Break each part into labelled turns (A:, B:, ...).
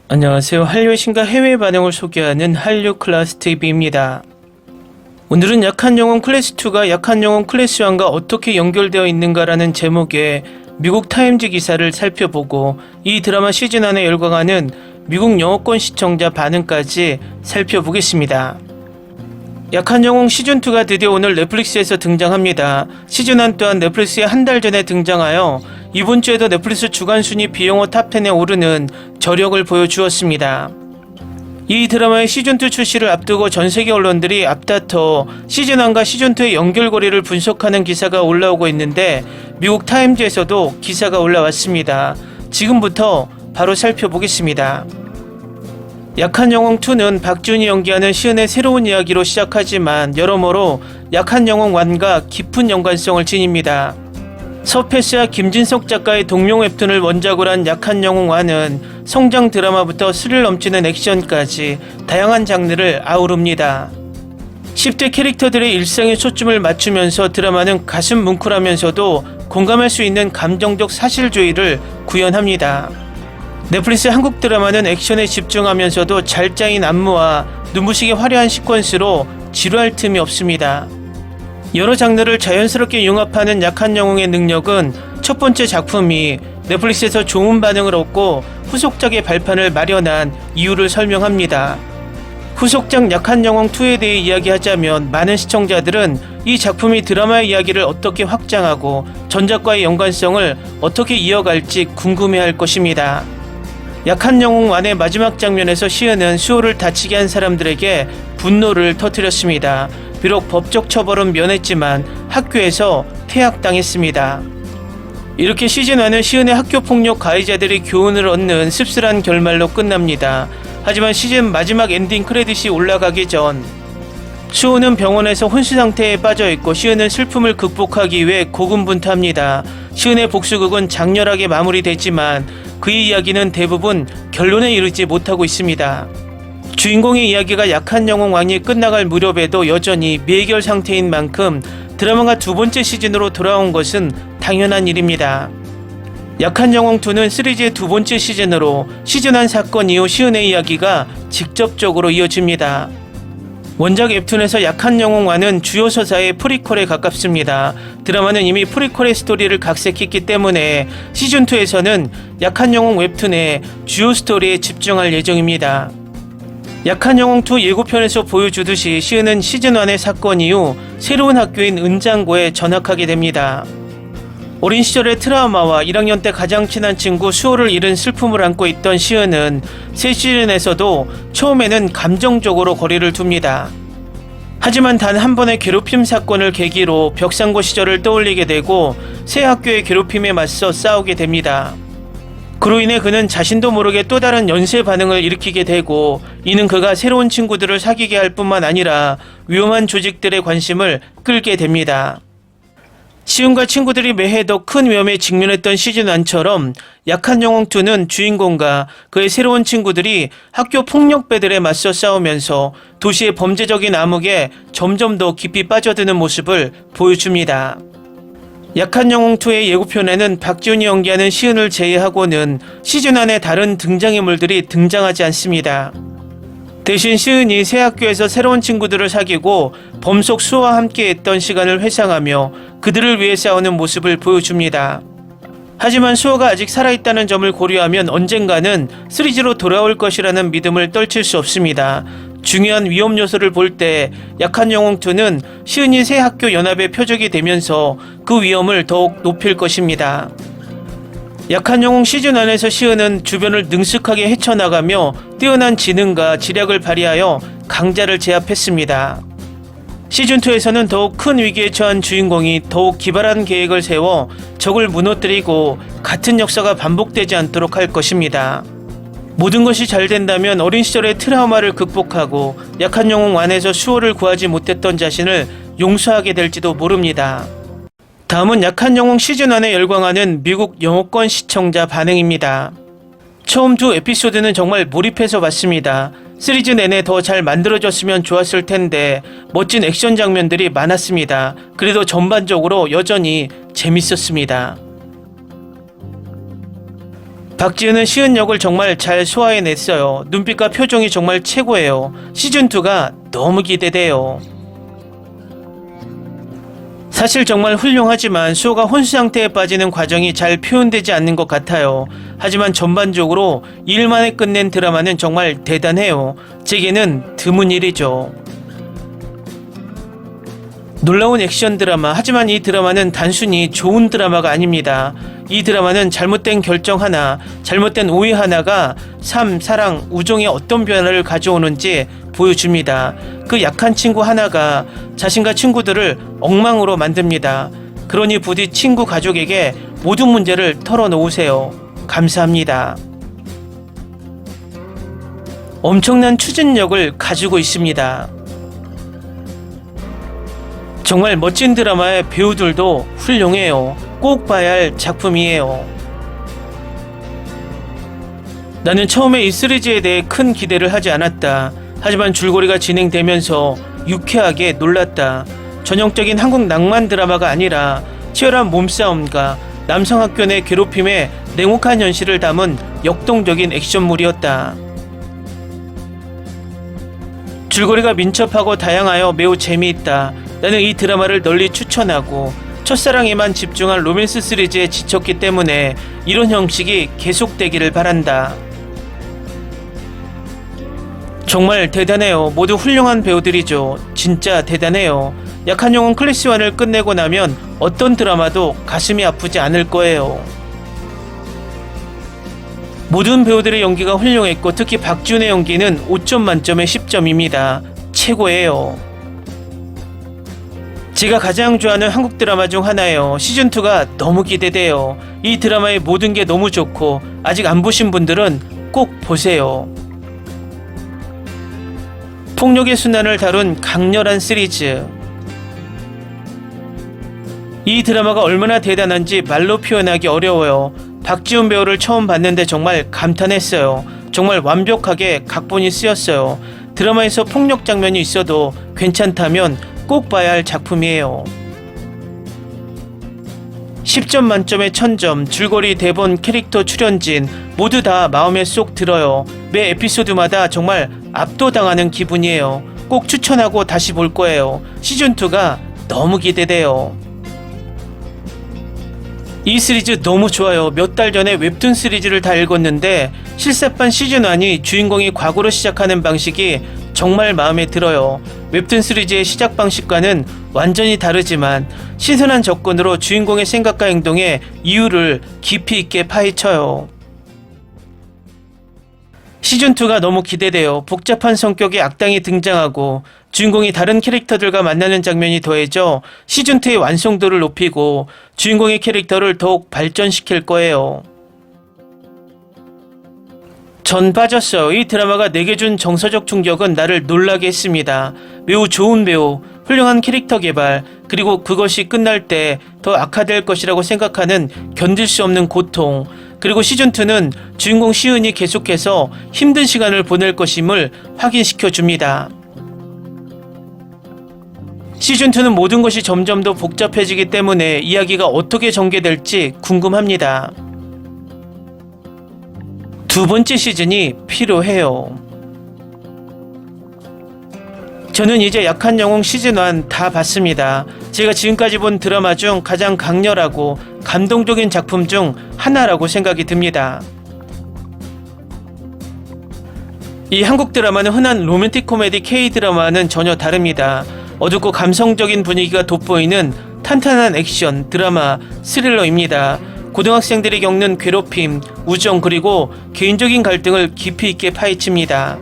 A: 안녕하세요. 한류의 신과 해외 반응을 소개하는 한류 클래스 TV입니다. 오늘은 약한 영혼 클래스2가 약한 영혼 클래스1과 어떻게 연결되어 있는가라는 제목의 미국 타임즈 기사를 살펴보고 이 드라마 시즌 안에 열광하는 미국 영어권 시청자 반응까지 살펴보겠습니다. 약한 영혼 시즌2가 드디어 오늘 넷플릭스에서 등장합니다. 시즌1 또한 넷플릭스에 한 달 전에 등장하여 이번 주에도 넷플릭스 주간 순위 비영어 탑10에 오르는 저력을 보여주었습니다. 이 드라마의 시즌2 출시를 앞두고 전세계 언론들이 앞다퉈 시즌1과 시즌2의 연결고리를 분석하는 기사가 올라오고 있는데 미국 타임즈에서도 기사가 올라왔습니다. 지금부터 바로 살펴보겠습니다. 약한 영혼2는 박지훈이 연기하는 시은의 새로운 이야기로 시작하지만 여러모로 약한 영혼 1과 깊은 연관성을 지닙니다. 서패스와 김진석 작가의 동명 웹툰을 원작으로 한 약한 영혼 1은 성장 드라마부터 스릴 넘치는 액션까지 다양한 장르를 아우릅니다. 10대 캐릭터들의 일상에 초점을 맞추면서 드라마는 가슴 뭉클하면서도 공감할 수 있는 감정적 사실주의를 구현합니다. 넷플릭스 한국 드라마는 액션에 집중하면서도 잘 짜인 안무와 눈부시게 화려한 시퀀스로 지루할 틈이 없습니다. 여러 장르를 자연스럽게 융합하는 약한 영웅의 능력은 첫 번째 작품이 넷플릭스에서 좋은 반응을 얻고 후속작의 발판을 마련한 이유를 설명합니다. 후속작 약한 영웅2에 대해 이야기하자면 많은 시청자들은 이 작품이 드라마의 이야기를 어떻게 확장하고 전작과의 연관성을 어떻게 이어갈지 궁금해할 것입니다. 약한 영웅 1의 마지막 장면에서 시은은 수호를 다치게 한 사람들에게 분노를 터뜨렸습니다. 비록 법적 처벌은 면했지만 학교에서 퇴학당했습니다. 이렇게 시즌1은 시은의 학교폭력 가해자들이 교훈을 얻는 씁쓸한 결말로 끝납니다. 하지만 시즌 마지막 엔딩 크레딧이 올라가기 전 수호는 병원에서 혼수 상태에 빠져있고 시은은 슬픔을 극복하기 위해 고군분투합니다. 시은의 복수극은 장렬하게 마무리됐지만 그의 이야기는 대부분 결론에 이르지 못하고 있습니다. 주인공의 이야기가 약한 영혼 1이 끝나갈 무렵에도 여전히 미해결 상태인 만큼 드라마가 두 번째 시즌으로 돌아온 것은 당연한 일입니다. 약한 영혼 2는 시리즈의 두 번째 시즌으로 시즌1 사건 이후 시은의 이야기가 직접적으로 이어집니다. 원작 웹툰에서 약한 영혼 1은 주요 서사의 프리퀄에 가깝습니다. 드라마는 이미 프리퀄의 스토리를 각색했기 때문에 시즌2에서는 약한 영혼 웹툰의 주요 스토리에 집중할 예정입니다. 약한 영혼2 예고편에서 보여주듯이 시은은 시즌1의 사건 이후 새로운 학교인 은장고에 전학하게 됩니다. 어린 시절의 트라우마와 1학년 때 가장 친한 친구 수호를 잃은 슬픔을 안고 있던 시은은 새 시즌에서도 처음에는 감정적으로 거리를 둡니다. 하지만 단 한 번의 괴롭힘 사건을 계기로 벽상고 시절을 떠올리게 되고 새 학교의 괴롭힘에 맞서 싸우게 됩니다. 그로 인해 그는 자신도 모르게 또 다른 연쇄 반응을 일으키게 되고 이는 그가 새로운 친구들을 사귀게 할 뿐만 아니라 위험한 조직들의 관심을 끌게 됩니다. 시은과 친구들이 매해 더 큰 위험에 직면했던 시즌1처럼 약한 영혼2는 주인공과 그의 새로운 친구들이 학교 폭력배들에 맞서 싸우면서 도시의 범죄적인 암흑에 점점 더 깊이 빠져드는 모습을 보여줍니다. 약한 영혼2의 예고편에는 박지훈이 연기하는 시은을 제외하고는 시즌1의 다른 등장인물들이 등장하지 않습니다. 대신 시은이 새 학교에서 새로운 친구들을 사귀고 범속 수호와 함께했던 시간을 회상하며 그들을 위해 싸우는 모습을 보여줍니다. 하지만 수호가 아직 살아있다는 점을 고려하면 언젠가는 시리즈로 돌아올 것이라는 믿음을 떨칠 수 없습니다. 중요한 위험 요소를 볼 때 약한 영혼2는 시은이 새 학교 연합의 표적이 되면서 그 위험을 더욱 높일 것입니다. 약한 영웅 시즌1에서 시은은 주변을 능숙하게 헤쳐나가며 뛰어난 지능과 지략을 발휘하여 강자를 제압했습니다. 시즌2에서는 더욱 큰 위기에 처한 주인공이 더욱 기발한 계획을 세워 적을 무너뜨리고 같은 역사가 반복되지 않도록 할 것입니다. 모든 것이 잘 된다면 어린 시절의 트라우마를 극복하고 약한 영웅 1에서 수호를 구하지 못했던 자신을 용서하게 될지도 모릅니다. 다음은 약한 영웅 시즌1에 열광하는 미국 영어권 시청자 반응입니다. 처음 두 에피소드는 정말 몰입해서 봤습니다. 시리즈 내내 더 잘 만들어졌으면 좋았을 텐데 멋진 액션 장면들이 많았습니다. 그래도 전반적으로 여전히 재밌었습니다. 박지은은 시은 역을 정말 잘 소화해냈어요. 눈빛과 표정이 정말 최고예요. 시즌2가 너무 기대돼요. 사실 정말 훌륭하지만 수호가 혼수 상태에 빠지는 과정이 잘 표현되지 않는 것 같아요. 하지만 전반적으로 일 만에 끝낸 드라마는 정말 대단해요. 제게는 드문 일이죠. 놀라운 액션 드라마. 하지만 이 드라마는 단순히 좋은 드라마가 아닙니다. 이 드라마는 잘못된 결정 하나, 잘못된 오해 하나가 삶, 사랑, 우정에 어떤 변화를 가져오는지 보여줍니다. 그 약한 친구 하나가 자신과 친구들을 엉망으로 만듭니다. 그러니 부디 친구 가족에게 모든 문제를 털어놓으세요. 감사합니다. 엄청난 추진력을 가지고 있습니다. 정말 멋진 드라마의 배우들도 훌륭해요. 꼭 봐야 할 작품이에요. 나는 처음에 이 시리즈에 대해 큰 기대를 하지 않았다. 하지만 줄거리가 진행되면서 유쾌하게 놀랐다. 전형적인 한국 낭만 드라마가 아니라 치열한 몸싸움과 남성학교 내 괴롭힘의 냉혹한 현실을 담은 역동적인 액션물이었다. 줄거리가 민첩하고 다양하여 매우 재미있다. 나는 이 드라마를 널리 추천하고 첫사랑에만 집중한 로맨스 시리즈에 지쳤기 때문에 이런 형식이 계속되기를 바란다. 정말 대단해요. 모두 훌륭한 배우들이죠. 진짜 대단해요. 약한 영혼 클래스 1을 끝내고 나면 어떤 드라마도 가슴이 아프지 않을 거예요. 모든 배우들의 연기가 훌륭했고 특히 박지훈의 연기는 5점 만점에 10점입니다. 최고예요. 제가 가장 좋아하는 한국 드라마 중 하나예요. 시즌2가 너무 기대돼요. 이 드라마의 모든 게 너무 좋고 아직 안 보신 분들은 꼭 보세요. 폭력의 순환을 다룬 강렬한 시리즈. 이 드라마가 얼마나 대단한지 말로 표현하기 어려워요. 박지훈 배우를 처음 봤는데 정말 감탄했어요. 정말 완벽하게 각본이 쓰였어요. 드라마에서 폭력 장면이 있어도 괜찮다면 꼭 봐야 할 작품이에요. 10점 만점에 1000점, 줄거리, 대본, 캐릭터, 출연진 모두 다 마음에 쏙 들어요. 매 에피소드마다 정말 압도당하는 기분이에요. 꼭 추천하고 다시 볼 거예요. 시즌2가 너무 기대돼요. 이 시리즈 너무 좋아요. 몇 달 전에 웹툰 시리즈를 다 읽었는데 실사판 시즌1이 주인공이 과거로 시작하는 방식이 정말 마음에 들어요. 웹툰 시리즈의 시작 방식과는 완전히 다르지만 신선한 접근으로 주인공의 생각과 행동의 이유를 깊이 있게 파헤쳐요. 시즌2가 너무 기대돼요. 복잡한 성격의 악당이 등장하고 주인공이 다른 캐릭터들과 만나는 장면이 더해져 시즌2의 완성도를 높이고 주인공의 캐릭터를 더욱 발전시킬 거예요. 전 빠졌어요. 이 드라마가 내게 준 정서적 충격은 나를 놀라게 했습니다. 매우 좋은 배우, 훌륭한 캐릭터 개발, 그리고 그것이 끝날 때 더 악화될 것이라고 생각하는 견딜 수 없는 고통, 그리고 시즌2는 주인공 시은이 계속해서 힘든 시간을 보낼 것임을 확인시켜 줍니다. 시즌2는 모든 것이 점점 더 복잡해지기 때문에 이야기가 어떻게 전개될지 궁금합니다. 두 번째 시즌이 필요해요. 저는 이제 약한 영웅 시즌1 다 봤습니다. 제가 지금까지 본 드라마 중 가장 강렬하고 감동적인 작품 중 하나라고 생각이 듭니다. 이 한국 드라마는 흔한 로맨틱 코미디 K-드라마와는 전혀 다릅니다. 어둡고 감성적인 분위기가 돋보이는 탄탄한 액션, 드라마, 스릴러입니다. 고등학생들이 겪는 괴롭힘, 우정 그리고 개인적인 갈등을 깊이 있게 파헤칩니다.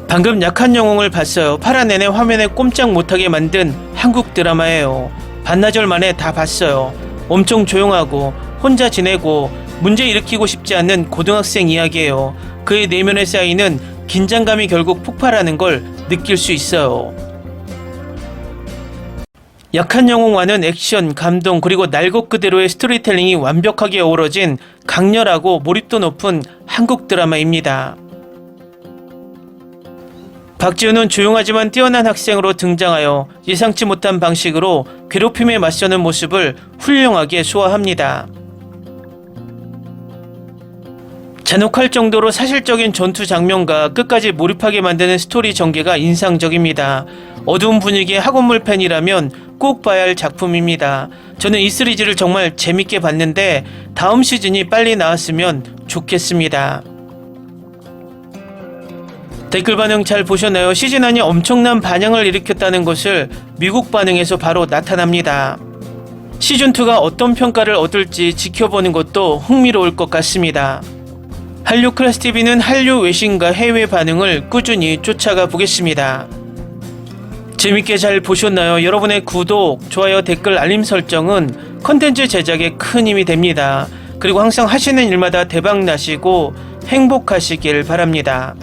A: 방금 약한 영웅을 봤어요. 파란 내내 화면에 꼼짝 못하게 만든 한국 드라마예요. 반나절 만에 다 봤어요. 엄청 조용하고 혼자 지내고 문제 일으키고 싶지 않는 고등학생 이야기예요. 그의 내면에 쌓이는 긴장감이 결국 폭발하는 걸 느낄 수 있어요. 약한 영웅과는 액션, 감동 그리고 날 것 그대로의 스토리텔링이 완벽하게 어우러진 강렬하고 몰입도 높은 한국 드라마입니다. 박지훈은 조용하지만 뛰어난 학생으로 등장하여 예상치 못한 방식으로 괴롭힘에 맞서는 모습을 훌륭하게 소화합니다. 잔혹할 정도로 사실적인 전투 장면과 끝까지 몰입하게 만드는 스토리 전개가 인상적입니다. 어두운 분위기의 학원물 팬이라면 꼭 봐야 할 작품입니다. 저는 이 시리즈를 정말 재밌게 봤는데 다음 시즌이 빨리 나왔으면 좋겠습니다. 댓글 반응 잘 보셨나요? 시즌1이 엄청난 반향을 일으켰다는 것을 미국 반응에서 바로 나타납니다. 시즌2가 어떤 평가를 얻을지 지켜보는 것도 흥미로울 것 같습니다. 한류 클래스TV는 한류 외신과 해외 반응을 꾸준히 쫓아가 보겠습니다. 재밌게 잘 보셨나요? 여러분의 구독, 좋아요, 댓글, 알림 설정은 컨텐츠 제작에 큰 힘이 됩니다. 그리고 항상 하시는 일마다 대박 나시고 행복하시길 바랍니다.